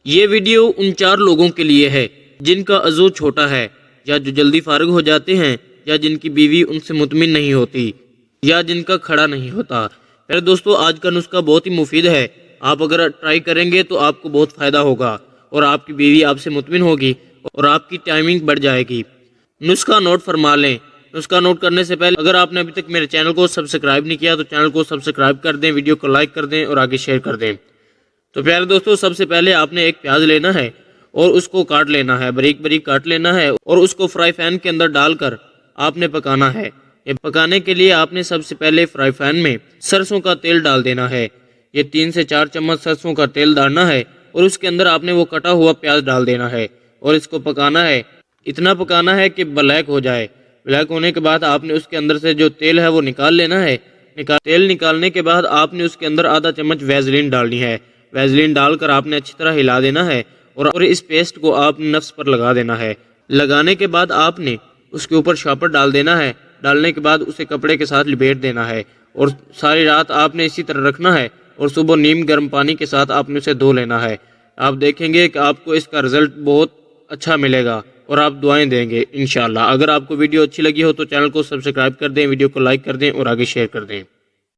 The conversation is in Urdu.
یہ ویڈیو ان 4 لوگوں کے لیے ہے جن کا عضو چھوٹا ہے، یا جو جلدی فارغ ہو جاتے ہیں، یا جن کی بیوی ان سے مطمئن نہیں ہوتی، یا جن کا کھڑا نہیں ہوتا۔ پھر دوستو، آج کا نسخہ بہت ہی مفید ہے۔ آپ اگر ٹرائی کریں گے تو آپ کو بہت فائدہ ہوگا، اور آپ کی بیوی آپ سے مطمئن ہوگی، اور آپ کی ٹائمنگ بڑھ جائے گی۔ نسخہ نوٹ فرما لیں۔ نسخہ نوٹ کرنے سے پہلے اگر آپ نے ابھی تک میرے چینل کو سبسکرائب نہیں کیا تو چینل کو سبسکرائب کر دیں، ویڈیو کو لائک کر دیں اور آگے شیئر کر دیں۔ تو پیارے دوستو، سب سے پہلے آپ نے ایک پیاز لینا ہے اور اس کو کاٹ لینا ہے، باریک باریک کاٹ لینا ہے، اور اس کو فرائی پین کے اندر ڈال کر آپ نے پکانا ہے۔ یہ پکانے کے لیے آپ نے سب سے پہلے فرائی پین میں سرسوں کا تیل ڈال دینا ہے۔ یہ 3 سے 4 چمچ سرسوں کا تیل ڈالنا ہے، اور اس کے اندر آپ نے وہ کٹا ہوا پیاز ڈال دینا ہے، اور اس کو پکانا ہے۔ اتنا پکانا ہے کہ بلیک ہو جائے۔ بلیک ہونے کے بعد آپ نے اس کے اندر سے جو تیل ہے وہ نکال لینا ہے۔ تیل نکالنے کے بعد آپ نے اس کے اندر آدھا چمچ ویزلین ڈالنی ہے۔ ویزلین ڈال کر آپ نے اچھی طرح ہلا دینا ہے، اور اس پیسٹ کو آپ نے نفس پر لگا دینا ہے۔ لگانے کے بعد آپ نے اس کے اوپر شاپر ڈال دینا ہے۔ ڈالنے کے بعد اسے کپڑے کے ساتھ لپیٹ دینا ہے، اور ساری رات آپ نے اسی طرح رکھنا ہے، اور صبح نیم گرم پانی کے ساتھ آپ نے اسے دھو لینا ہے۔ آپ دیکھیں گے کہ آپ کو اس کا رزلٹ بہت اچھا ملے گا، اور آپ دعائیں دیں گے انشاءاللہ۔ اگر آپ کو ویڈیو اچھی لگی ہو تو چینل کو سبسکرائب کر دیں، ویڈیو کو لائک کر دیں اور آگے شیئر کر دیں۔